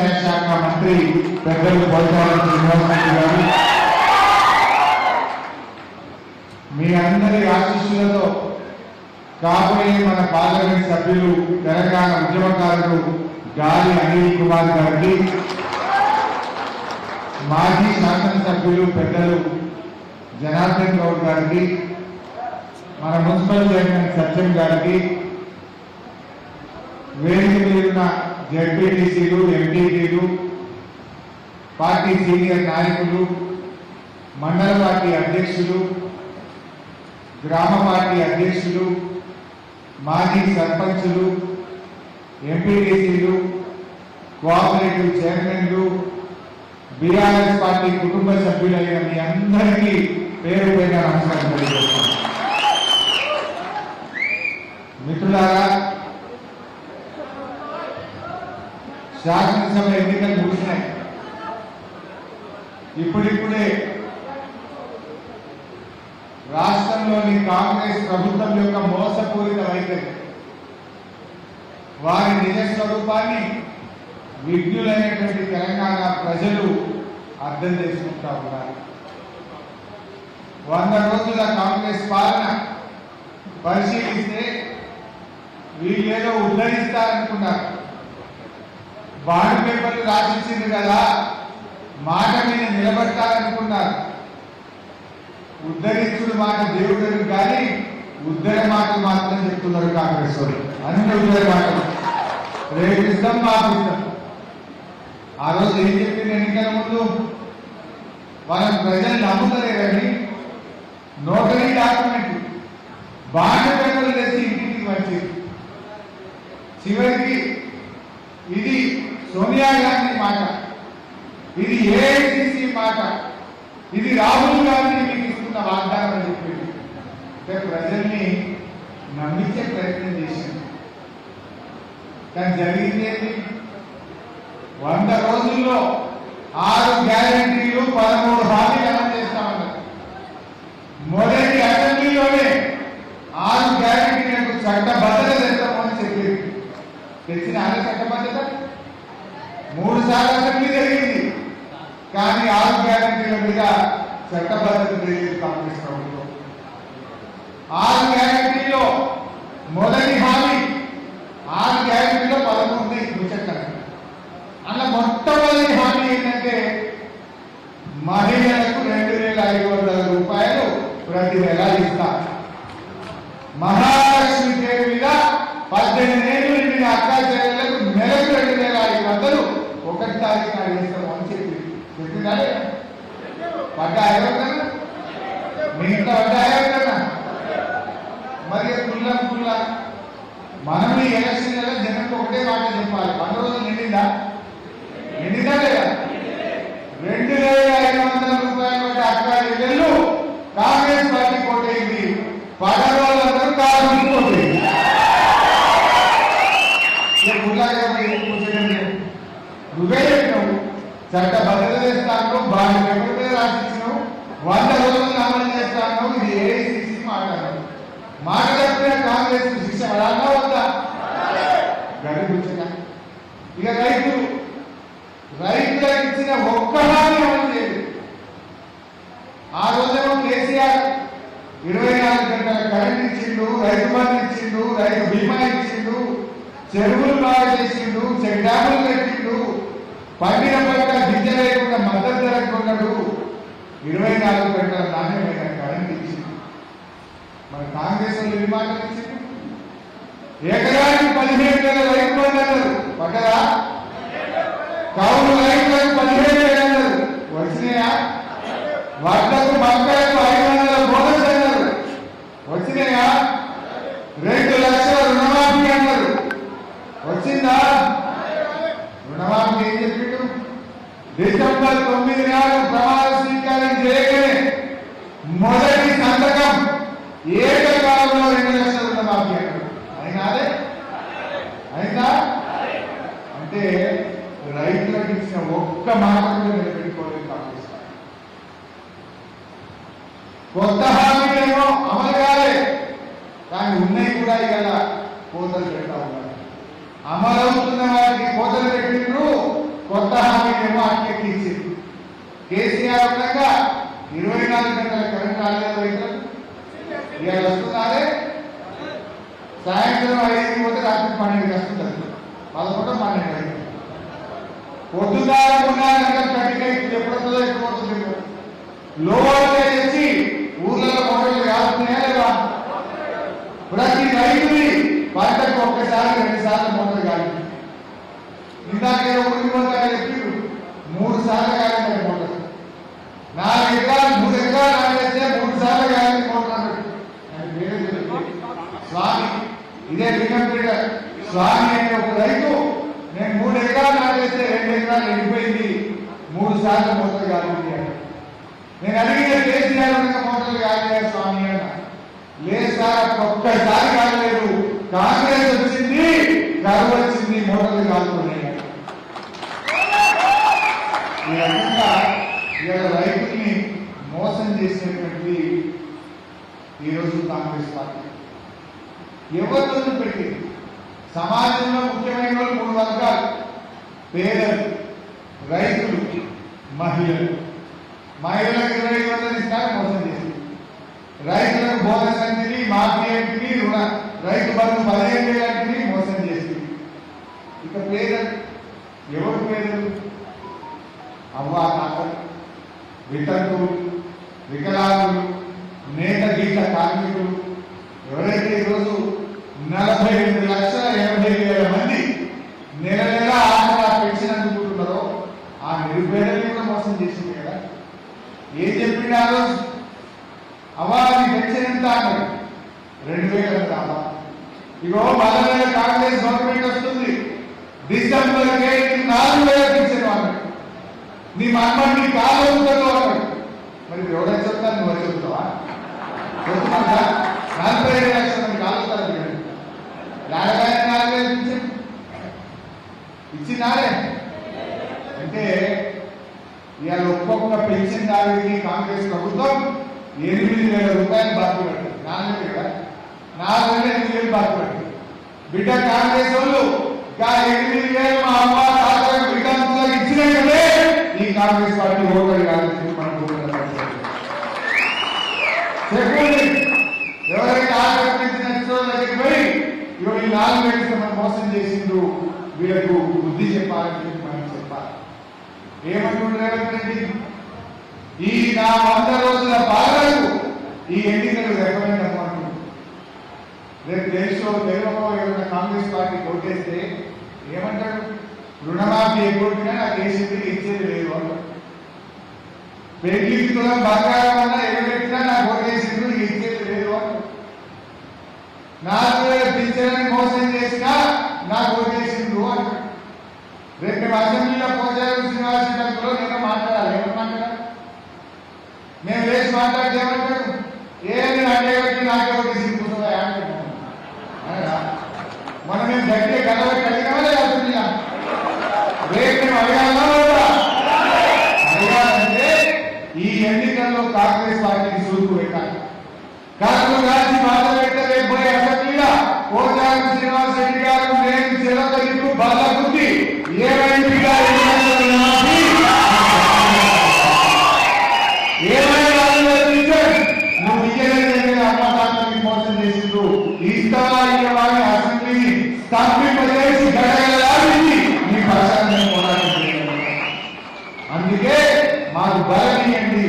వ్యవసాయ శాఖ మంత్రి పెద్దలు పోచారం శ్రీనివాసరెడ్డి గారు, మీ అందరి ఆశీస్సులతో కాబోయే మన పార్లమెంట్ సభ్యులు తెలంగాణ ఉద్యమకారులు గాలి అనిల్ కుమార్ గారికి, మాజీ శాసనసభ్యులు పెద్దలు జనార్దన్ గౌడ్ గారికి, మన మున్సిపల్ చైర్మన్ సత్యం గారికి, వేదిక మీద జెడ్పీటీసీలు, ఎంపీటీలు, పార్టీ సీనియర్ నాయకులు, మండల పార్టీ అధ్యక్షులు, గ్రామ పార్టీ అధ్యక్షులు, మాజీ సర్పంచులు, ఎంపీటీసీలు, కోఆపరేటివ్ చైర్మన్లు, బీఆర్ఎస్ పార్టీ కుటుంబ సభ్యులైన మీ అందరికీ పేరు పైన నమస్కారం తెలియజేస్తాను. మిత్రులారా, శాసనసభ ఎన్నికలు ముగిసినాయి. ఇప్పుడిప్పుడే రాష్ట్రంలోని కాంగ్రెస్ ప్రభుత్వం యొక్క మోసపూరిత వైఖరి, వారి నిజ స్వరూపాన్ని విజ్ఞులైనటువంటి తెలంగాణ ప్రజలు అర్థం చేసుకుంటా ఉన్నారు. 100 రోజుల కాంగ్రెస్ పాలన పరిశీలిస్తే వీళ్ళేదో ఉద్ధరిస్తారనుకున్నారు. బాండ్ పేపర్లు రాసిచ్చింది కదా, మాట మీద నిలబడతారనుకున్నారు. ఉద్ధరించుడు మాట దేవుడు కానీ ఉద్ధర మాటలు మాత్రం చెప్తున్నారు కాంగ్రెస్ వాళ్ళు. అన్ని ఉద్ధర మాటలు, రేపు ఇస్తాం మాకు ఇస్తాం. ఆ రోజు ఏం చెప్పింది ఎన్నికల ముందు? వాళ్ళ ప్రజలు నమ్ముతలేరని నోటరీ డాక్యుమెంట్ బాండ్ పేపర్లు తెచ్చి ఇంటికి వచ్చింది. చివరికి ఇది సోనియా గాంధీ మాట, ఇది ఏఐసిసి మాట, ఇది రాహుల్ గాంధీ మీకు ఇస్తున్న వాగ్దానం అని చెప్పింది. అంటే ప్రజల్ని నమ్మించే ప్రయత్నం చేసింది. కానీ జరిగింది 100 రోజుల్లో 6 గ్యారెంటీలు 13 హామీలు అమలు చేస్తామన్నారు. మొదటి అసెంబ్లీలోనే 6 గ్యారెంటీలకు చట్టబద్ధత తెస్తామని చెప్పింది. తెచ్చిన చట్టబద్ధత 3 సార్లు అసెంబ్లీ జరిగింది, కానీ 6 గ్యారెంటీల మీద చట్టబద్ధత తెలియదు కాంగ్రెస్ ప్రభుత్వం. 6 గ్యారెంటీలో మొదటి హామీ, 6 గ్యారెంటీలో 13 ఉన్నాయి చూచక్కన. అలా మొట్టమొదటి హామీ ఏంటంటే మహిళలకు 2500 రూపాయలు ప్రతి నెల ఇస్తా. మహాలక్ష్మి పేరు మీద 18 ఏళ్ళు నిండిన అక్కా చెల్లెలకు నెలకు 2500 1వ తారీఖు నాడు ఇస్తాము అని చెప్పిందా? పడ్డా ఎవరికన్నా? మీ ఇంట్లో పడ్డా ఎవరికన్నా? మరి కుల్ల మనం ఈ ఎలక్షన్లలో జనంకి ఒకటే మాట చెప్పాలి. 100 రోజులు నిండిందా లేదా? 2500 రూపాయలు అక్కా చెల్లెళ్ళు కాంగ్రెస్ పార్టీ కోటైంది. పడవాళ్ళందరూ కాంగ్రెస్ కోటైంది. నువ్వే చెప్పినావు చట్టబద్ధత చేస్తాను, బాగా పేపర్ రాసిచ్చినావు, 100 రోజులు అమలు చేస్తాను. ఇది ఏఐసిసి మాట్లాడారు. మాట్లాడిన కాంగ్రెస్ శిక్ష పడాలా వద్దా? గడిపించగా ఇక రైతులకు ఇచ్చిన ఒక్క హామీ అమలు చేయలేదు. ఆ రోజేమో కేసీఆర్ 24 గంటల కరెంట్ ఇచ్చిండు, రైతు బంధు ఇచ్చిండు, రైతు బీమా ఇచ్చిండు, చెరువులు బాగా చేసిండు, చెక్ డ్యాములు పెట్టిండు, పండిన పంట గింజ లేకుండా మద్దతు ధరకు కొన్నాడు, 24 గంటల నాణ్యమైన కరెంట్ ఇచ్చిండు. మరి కాంగ్రెస్ వాళ్ళు ఎన్ని మాటలు ఇచ్చిండు? ఎకరానికి 15,000 రైతు బంధు అన్నారు. పడ్డరా? కౌలు రైతులకు 15,000 అన్నారు. వచ్చినాయా? వడ్లకు మక్కలకు 500 బోనస్ అన్నారు. వచ్చినాయా? 2 లక్షల రుణమాఫీ అన్నారు. వచ్చిందా? రుణమాఫీ ఏం చెప్పిండు? డిసెంబర్ 9 నాడు ప్రమాణ స్వీకారం చేయగానే మొదటి సంతకం ఏకకాలంలో 2 లక్షల రుణమాఫీ అన్నారు. అయిందా? అంటే రైతులకు ఇచ్చిన ఒక్క మాట కూడా నిలబెట్టుకోలేదు కాంగ్రెస్. కొత్త హామీలేమో అమలు కాలే, కానీ ఉన్నాయి కూడా ఇవాళ కోతలు పెడతా ఉన్నారు. అమలవుతున్న వారికి కోతలు పెట్టిండ్రు, కొత్త మీరేమో అట్లెక్కించింది. కేసీఆర్ ఉండగా 24 గంటల కరెంట్ రాలేదు రైతులకు. ఇవాళ వస్తున్నారే సాయంత్రం 5 పోతే రాత్రి 12 వస్తుంది. 11 12 పొద్దుదారకుండా కట్టిగా ఎప్పుడొస్తుందో ఎప్పుడు పోతుంది. లో వోల్టేజ్ వచ్చి ఊర్లలో మోటార్లు కాలుతున్నాయా లేదా? ప్రతి రైతుని పంటకు ఒక్కసారి 2 సార్లు మోటార్ కాలింది. ఇందాక ఊరికి పోతారని చెప్పి 3 సార్లు కాలింది మోటార్. 4 ఎకరాలు 3 ఎకరాలు నాటేస్తే 3 సార్లు కాలింది మోటార్ అన్నట్టు. స్వామి ఇదే లింగంపేట స్వామి అనే ఒక రైతు నేను 3 ఎకరాలు నాటేస్తే 2 ఎకరాలు ఎండిపోయింది, 3 సార్లు మోటార్ కాలింది. నేను అడిగిన కేసీఆర్ మోటార్లు కాలేదు స్వామి అన్న. లేదు సార్ ఒక్కసారి కాలేదు, కాంగ్రెస్ వచ్చింది కరువు వచ్చింది మోటార్లు కాలుతున్నాయి. ఈ రకంగా ఇవాళ రైతుల్ని మోసం చేసినటువంటి ఈరోజు కాంగ్రెస్ పార్టీ ఎవరితో పెట్టింది. సమాజంలో ముఖ్యమైన వాళ్ళు 3 వర్గాలు: పేదలు, రైతులు, మహిళలు. మహిళలకు 2500 ఇస్తారు, మోసం చేసింది. రైతులకు బోనస్ అంటిని, మాఫీ అంటిని, రైతు బంధు 15,000 అంటిని మోసం చేసింది. ఇక పేదలు ఎవరు? పేదలు అవ్వా తాతలు, వితంతువులు, వికలాంగులు, నేత గీత కార్మికులు ఎవరైతే ఈరోజు 42,80,000 మంది నెల నెల ఆసరా పెన్షన్ అందుకుంటున్నారో ఆ నిరుపేదల్ని కూడా మోసం చేసింది కదా. ఏం చెప్పింది ఆ రోజు? అవ్వా నీ పెన్షన్ ఎంత అన్నారు? 2,000 అవ్వా. ఇగో మళ్ళీ కాంగ్రెస్ గవర్నమెంట్ వస్తుంది, డిసెంబర్ 4,000 పెన్షన్ అన్నాడు. నీ మనమని నీ కాలు అవుతుందో అన్నాడు. మరి ఎవరైనా చెప్తాను, నువ్వు చెప్తావా? 45 లక్షల మంది కాలుతారు. 4,000 ఇచ్చినారే అంటే ఇవాళ ఒక్కొక్క పెన్షన్ దారికి కాంగ్రెస్ ప్రభుత్వం 8,000 రూపాయలు బాకీ పడుతుంది. 4,000 కదా, 4,000 బాకీ పడుతుంది. బిడ్డ కాంగ్రెస్ వాళ్ళు 8,000 మా అమ్మ తాతలకు విధాంతులకు ఇచ్చినట్టే ఈ కాంగ్రెస్ పార్టీ ఓటరు కాదని చెప్పండి. ఎవరైతే ఆకర్షించిన దగ్గరికి పోయి ఇవి 4,000 మనం మోసం చేసిండు, వీళ్ళకు బుద్ధి చెప్పాలని చెప్పి మనం చెప్పాలి. ఏమంటుండ్రు రేవంత్ రెడ్డి? ఈ నా 100 రోజుల పాలనకు ఈ ఎన్నికలు రెకమెండ్ అవ్వమంటుంది. రేపు దేశంలో తెలుగులో ఏమైనా కాంగ్రెస్ పార్టీ ఓటేస్తే ఏమంటాడు? రుణమాఫీ ఎగ్గొట్టినా నాకు దేశంలో ఇచ్చేది లేదు అంటాడు. పెళ్లికి తులం బంగారం అన్నా ఎగబెట్టినా నాకు ఓటేసిండు, ఇచ్చేది లేదు అంటాడు. 4,000 పింఛన్ మోసం చేసినా నాకు ఓటేసిండు అంటాడు. రేపు మేము అసెంబ్లీలో పోచారం శ్రీనివాసరెడ్డిలో నేను మాట్లాడాలి. ఏమని మాట్లాడాలి? మేము లేచి మాట్లాడితే ఏమంటాడు? ఏమి అంటే నాకే ఓటేసి కూర్చోవాలి అంటాడు. మనం మేము గట్టిగా కలవట్టి అడిగామా లేదా? రేపు మేము అడగాలంటే ఈ ఎన్నికల్లో కాంగ్రెస్ పార్టీకి సూర్పు పెట్టాలి. కళ్ళు రాసి బాధ పెట్టే రేపు పోయే అసెంబ్లీలో పోచారం శ్రీనివాసరెడ్డి గారు నేను చెరొకరికి బల్ల గుద్ది ఏమైనా నువ్వు ఇయ్యలేదు అమ్మతాతకి మోసం చేసిండు, ఇస్తావా ఇయ్యవాని అసెంబ్లీని స్తంభింపజేసి గడగడలాడింది మీ పక్షాన్ని పోరాటం చేయాలి. అందుకే మాకు బలమీయండి,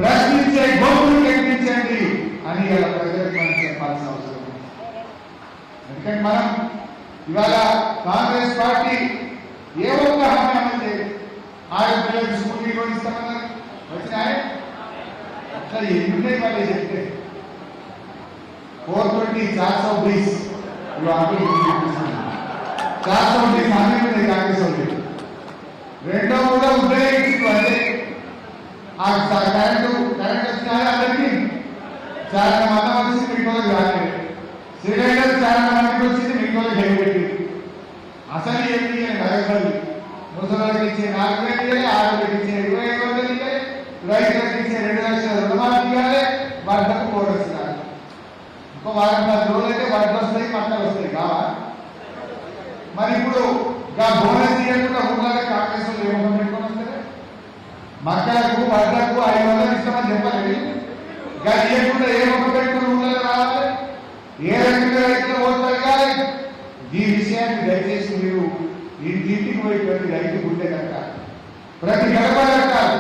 ప్రశ్నించే గొంతులు కనిపించండి అని ఇలా ప్రజలకు మనం చెప్పాల్సిన అవసరం ఉంది. ఎందుకంటే మనం ఇవాళ కాంగ్రెస్ పార్టీ ఏ ఒక్క హామీ అమలు చేయదు. ఆడపిల్లలకు స్కూల్ కూడా ఇస్తామన్నారు, వచ్చినాయి. అట్లా ఎందుకంటే వాళ్ళు చెప్తే 420 420 420 హామీ ఉంది కాంగ్రెస్ వాళ్ళు. రెండో కూడా ఉద్యోగించు అంటే ఆ కరెంట్ వచ్చినా అందరికీ చాలా మంది వచ్చింది, మీకు రాలేదు. సిలిండర్ చాలా మందికి వచ్చింది, మీకు హెల్మెట్. అసలు ఏంటి నగదు ముసలికి ఇచ్చే 4,000, ఆడపిల్లకి ఇచ్చే 2,500, రైతులకు ఇచ్చే 2 లక్షల రుణమాఫీ ఇవ్వాలి, వడ్లకు బోనస్ ఇవ్వాలి. ఇంకో 10 రోజులు అయితే వడ్లు వస్తాయి, పంటలు వస్తాయి కావా? మరి ఇప్పుడు బోనస్ ఇవ్వకుండా ఊళ్ళో కాంగ్రెస్ ఏమో పెట్టుకుని పడ్డకు 500 ఇస్తామని చెప్పలేదు. ఇంకా ఇవ్వకుండా ఏ మొక్క పెట్టుకుని ఊళ్ళో రావాలి, ఏ రకంగా రైతులు ఓట్లు కాదు. ఈ విషయాన్ని దయచేసి మీరు ఇంటికి పోయి ప్రతి రైతు గుండె కట్టాలి, ప్రతి గడప కట్టాలి.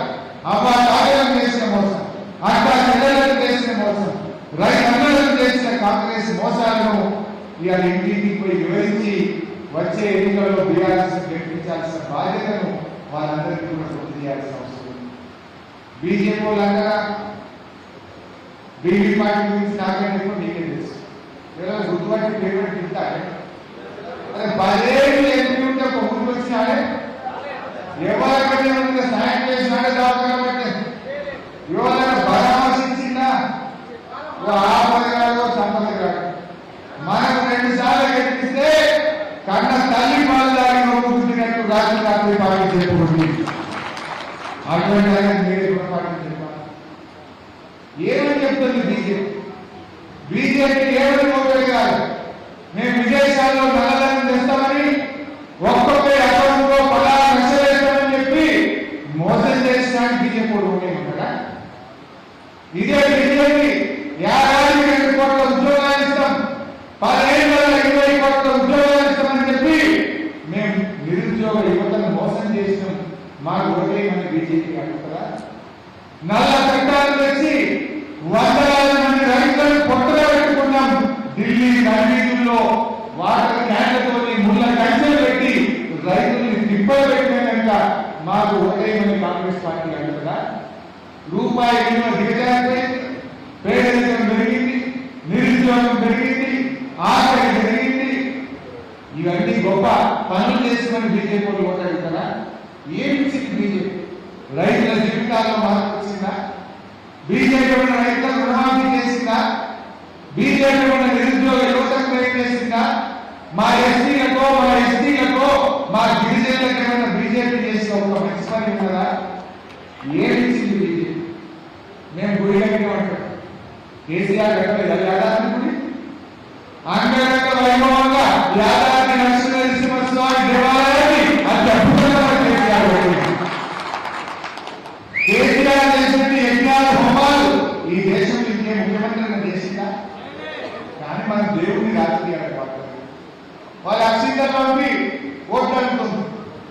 అబ్బా తాగడం చేసిన మోసం, అబ్బా చెల్లెలను చేసిన మోసం, రైతులందరూ చేసిన కాంగ్రెస్ మోసాలను ఇవాళ ఇంటికి పోయి వివరించి వచ్చే ఎన్నికల్లో బీఆర్ఎస్ గెలిపించాల్సిన బాధ్యతను వాళ్ళందరికీ కూడా గుర్తు చేయాల్సిన అవసరం ఉంది. బీజేపీ వాళ్ళందరూ బీజేపీ పార్టీ గురించి నాకంటే ఎక్కువ మీకే తెలుసు. ఏదైనా గుర్తుపట్టి పేమెంట్ తింటారే, అదే 10 ఏళ్ళు ఎంపీ ఉంటే ఒక ఊరికి వచ్చినాడే, ఎవరికైనా ఉంటే సాయం చేసినాడే, దవాఖాన పట్టే ఎవరైనా పరామర్శించిందా, ఆపద కాదు సంపద కాదు. మనకు 2 సార్లు గెలిపిస్తే కన్న తల్లి పాలు దాగి నొప్పుకున్నట్టు రాత్రి పార్టీ చెప్పుకుంది. అటువంటి మీరే పార్టీ చెప్పాలి. ఏమని చెప్తుంది బీజేపీ? బీజేపీ ఏమని ఓటమి కాదు, మేము విదేశాల్లో నల్లధనం తెస్తామని ఒక్కొక్క అకౌంట్ లో 16 లక్షలు వేస్తామని చెప్పి మోసం చేసినానికి బీజేపీ ఓటమి కదా. ఇదే బీజేపీ ఏడాదికి 2 కోట్ల ఉద్యోగాలు ఇస్తాం, 10 ఏళ్ళలో 20 కోట్ల ఉద్యోగాలు ఇస్తామని చెప్పి మేము నిరుద్యోగ యువతను మోసం చేసినాం. మాకు ఓటేయమని బీజేపీ అడుగుతారా? నల్ల చట్టాలు తెచ్చి వందలాది మంది రైతులను పొట్టలో పెట్టుకున్నాం. ఢిల్లీ నడివీధుల్లో వాటర్ క్యాన్లతో ముళ్ళ కంచెలు పెట్టి రైతుల్ని తిప్పలు పెట్టినాక మాకు ఓటేయమని కాంగ్రెస్ పార్టీ అడుగుతారా? రూపాయి విలువ దిగజారిపోయింది, పేదరికం పెరిగింది, నిరుద్యోగం పెరిగింది, ఆకలి పెరిగింది. ఇవన్నీ గొప్ప పనులు చేసిన బీజేపీ ఓటాడుతారా? ఏమిచ్చింది బీజేపీ? రైతుల జీవితాల్లో మార్పు వచ్చిందా? బీజేపీ ఉన్న రైతులకు రుణమాఫీ చేసిందా? బీజేపీ ఉన్న నిరుద్యోగ యువతకు ఏం చేసిందా? మా ఎస్టీలకో మా ఎస్టీలకో మా గిరిజనులకు ఏమైనా బీజేపీ చేసిన ఒక మంచి పని ఉన్నదా? ఏమిచ్చింది బీజేపీ? మేము గుడి కట్టామంటాం, కేసీఆర్ కట్టలేదు యాదాద్రి గుడి. అంగరంగ వైభవంగా యాదాద్రి నరసింహస్వామి దేవాలయాన్ని అంత అద్భుతంగా కేసీఆర్ పెట్టింది. కేసీఆర్ చేసిన యజ్ఞాల హోమాలు ఈ దేశంలో ఇంకే ముఖ్యమంత్రి చేసిందా? కానీ మన దేవుడిని రాజకీయాలు పడుతుంది. వాళ్ళు అక్షింతలు పంపి ఓట్లు అనుకుంది.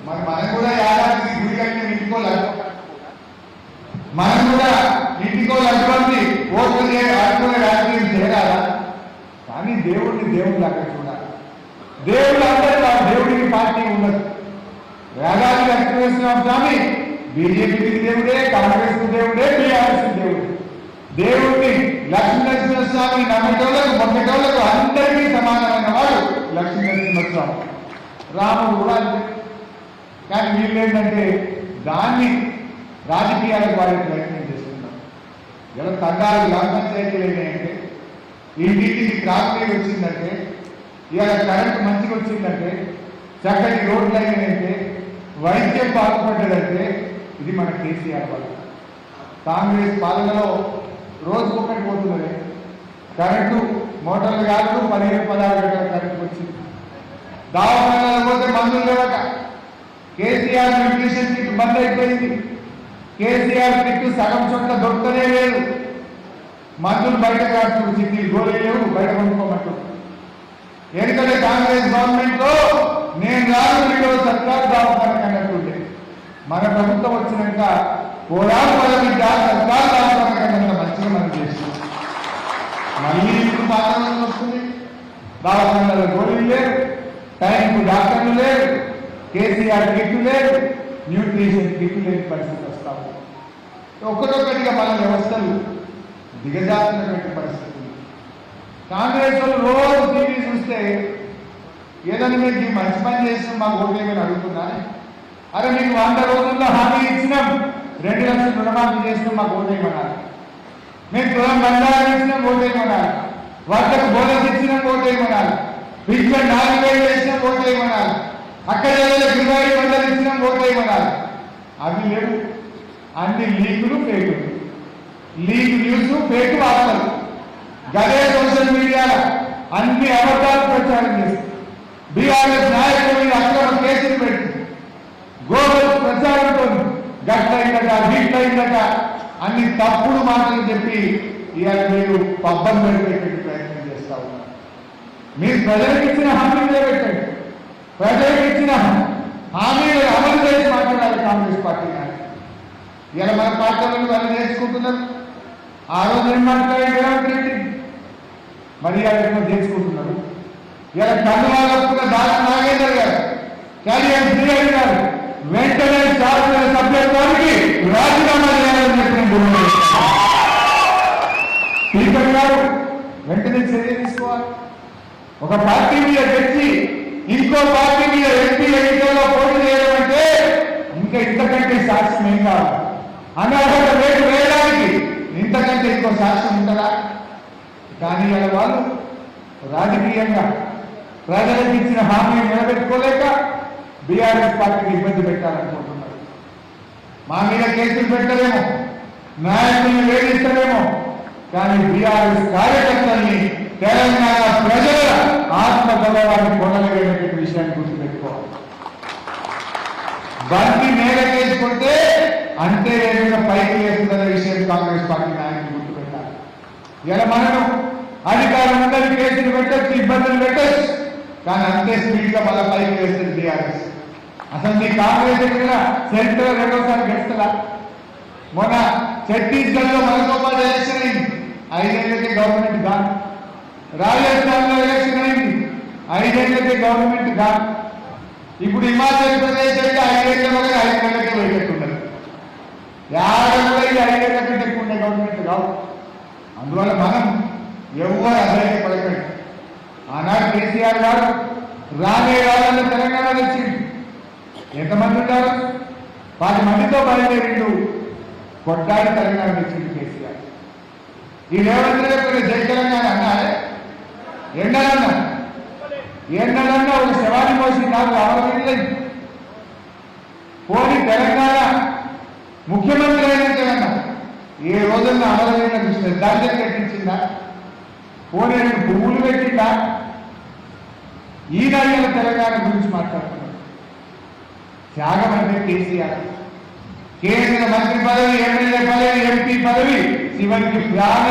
మనం కూడా యాదాద్రి గుడి కట్టిన ఇంటికోలేదు, మనం కూడా ఇంటికోలేటువంటి ఓట్లు అనుకునే రాజకీయం చేయాలా? కానీ దేవుడిని దేవుడు అక్కడ చూడాలి. దేవుడు అందరూ దేవుడికి పార్టీ ఉండదు. యాదాద్రి లక్ష్మీనరసింహ స్వామి బీజేపీకి దేవుడే, కాంగ్రెస్ దేవుడే, బీఆర్ఎస్ దేవుడే. దేవుడిని లక్ష్మీనరసింహ స్వామి నమ్మటోళ్లకు మొట్టటోళ్లకు అందరికీ సమానమైన వాడు లక్ష్మీనరసింహ స్వామి. రాముడు కూడా అంతే. కానీ వీళ్ళు ఏంటంటే దాన్ని రాజకీయాలకు వాడే ప్రయత్నం చేస్తున్నారు. ఇలా తండాలు గ్రామ పంచాయతీలు ఏంటంటే ఇంటికి క్రాప్ వచ్చిందంటే, ఇవాళ కరెంట్ మంచిగా వచ్చిందంటే, చక్కటి రోడ్లు అయినాయంటే, వైద్యం బాగుపడ్డదంటే ఇది మన కేసీఆర్ వల్ల. కాంగ్రెస్ పాలనలో రోజుకొకటి పోతున్నది. కరెంటు మోటార్లు కాదు 15-16 గంటల కరెంటు వచ్చింది. దవాఖానాలకు పోతే మందులు లేవక కేసీఆర్ న్యూట్రిషన్ కిట్ బంద్ అయిపోయింది. కేసీఆర్ కిట్ సగం చోట్ల దొరకనే లేదు. మందులు బయట కాదు, చిక్కీలు గోళీలు లేవు, బయట కొనుక్కోమంటూ. ఎందుకంటే కాంగ్రెస్ గవర్నమెంట్ లో నేను రాను వీడియో సర్కారు దవాఖానకు అన్నట్టుండే, మన ప్రభుత్వం వచ్చినాక పోరాడు పదవిగా సర్కారు దవాఖానకన్నా మంచిగా మనం చేస్తాం. మళ్ళీ ఇప్పుడు వాతావరణం వస్తుంది, దవాఖానాలో గోళీలు లేవు, టైంకు డాక్టర్లు లేరు, కేసీఆర్ కిట్లు లేరు, న్యూట్రిషన్ కిట్లు లేని పరిస్థితి వస్తాము. ఒక్కటొక్కటిగా మన వ్యవస్థలు దిగజారినటువంటి పరిస్థితి. కాంగ్రెస్ వాళ్ళు రోజు టీవీ చూస్తే ఏదైనా మీకు మంచి పని చేసిన మాకు ఓటేమని అడుగుతున్నాను. అరే మీకు 100 రోజుల్లో హామీ ఇచ్చినాం, 2 లక్షలు రుణమాఫీ చేసినాం, మాకు ఓటేయమన్నారు. మేము తులం బంగారం ఇచ్చినాం, ఓటేయమన్నారు. వాళ్ళకు బోనస్ ఇచ్చినాం, ఓటేయమన్నారు. పింఛన్ 4,000 వేసినాం, ఓటేయమన్నారు. అక్కడ 20 వందలు ఇచ్చినాం, ఓటేయమన్నారు. అవి లేవు, అన్ని లీకులు, ఫేకులు, లీక్ న్యూస్, ఫేక్ వార్తలు. గదే సోషల్ మీడియాలో అన్ని అబద్ధాలు ప్రచారం చేస్తారు. బీఆర్ఎస్ నాయకుల మీద అక్రమ కేసులు పెట్టి గోబల్ ప్రచారంతో గట్లయిందట వీట్లయిందట అన్ని తప్పుడు మాటలు చెప్పి ఇవాళ మీరు పబ్బం పెట్టే ప్రయత్నం చేస్తా ఉన్నారు. మీరు ప్రజలకు ఇచ్చిన హామీలే పెట్టండి, ప్రజలకు ఇచ్చిన హామీలు అమలు చేసి మాట్లాడాలి కాంగ్రెస్ పార్టీ నాయకులు. ఇలా మన పార్టీలను వాళ్ళు నేర్చుకుంటున్నారు. ఆ రోజు ఏం మాట్లాడారు రేవంత్ రెడ్డి, మరి ఇలా నేర్చుకుంటున్నారు. ఇలా కన్నువాళ్ళకున్న దాని నాగేందర్ గారు క్యారియర్ శ్రీహరి గారు వెంటనే శాసన సభ్యత్వానికి రాజీనామా చేయాలని చెప్పిన స్పీకర్ గారు వెంటనే చర్య తీసుకోవాలి. ఒక పార్టీ మీద తెచ్చి ఇంకో పార్టీ మీద ఎంపీ ఎన్నికల్లో పోటీ చేయడం అంటే ఇంకా ఇంతకంటే సాక్ష్యం ఏం కావాలి? అనర్హత రేటు వేయడానికి ఇంతకంటే ఇంకో సాక్ష్యం ఉంటుందా? కానీ అలా వాళ్ళు రాజకీయంగా ప్రజలకు ఇచ్చిన హామీని నిలబెట్టుకోలేక బీఆర్ఎస్ పార్టీకి ఇబ్బంది పెట్టాలనుకుంటున్నారు. మా మీద కేసులు పెట్టలేమో, నాయకుల్ని వేధిస్తలేమో, కానీ బీఆర్ఎస్ కార్యకర్తల్ని తెలంగాణ ప్రజల ఆత్మగౌరవాన్ని పొందలేనటువంటి విషయాన్ని గుర్తుపెట్టుకోవాలి. బంతి నేలకేసుకుంటే అంతే ఏదైనా పైకి వేస్తుందనే విషయం కాంగ్రెస్ పార్టీ నాయకులు గుర్తుపెట్టాలి. ఇలా మనను అధికారం ఉందని కేసులు పెట్టచ్చు, ఇబ్బందులు పెట్టచ్చు, కానీ అంతే స్పీడ్ గా మళ్ళీ పైకి వేస్తుంది బీఆర్ఎస్. అసలు మీ కాంగ్రెస్ ఎక్కడ సెంటర్ రెండోసారి గెలుస్తుందా? మొన్న ఛత్తీస్గఢ్ లో మనతో పాటు ఎలక్షన్ అయింది, 5 ఏళ్ళకే గవర్నమెంట్ కాదు. రాజస్థాన్ లో ఎలక్షన్ అయింది, 5 ఏళ్ళకే గవర్నమెంట్ కాదు. ఇప్పుడు హిమాచల్ ప్రదేశ్ అయితే 5 ఏళ్ళలో 5 ఏళ్ళకే వెళ్ళేట్టున్నారు. 50 5 ఏళ్ళ కంటే ఎక్కువ ఉండే గవర్నమెంట్ కావు. అందువల్ల మనం ఎవరు అధైర్యపడకండి. ఆనాడు కేసీఆర్ గారు రానే రావాలని తెలంగాణ తెచ్చింది. ఎంతమంది ఉంటారు? 10 మందితో బయలుదేరిండు, కొట్టాడి తెలంగాణ తెచ్చింది కేసీఆర్. ఈ రేవంత్ రెడ్డి జై తెలంగాణ అన్నారే, ఎండలన్నా ఒక శవాన్ని మోసి నాకు అవసరం. పోనీ తెలంగాణ ముఖ్యమంత్రి అయిన ఏ రోజున అమరవీరులకు శ్రద్ధాంజలి కట్టించిందా? పోనీ పువ్వులు పెట్టిందా? ఈ నాయకుల తెలంగాణ గురించి మాట్లాడుతున్నారు. త్యాగం అంటే కేసీఆర్. కేంద్ర మంత్రి పదవి, ఎమ్మెల్యే పదవి, ఎంపీ పదవి, చివరికి ప్రాణ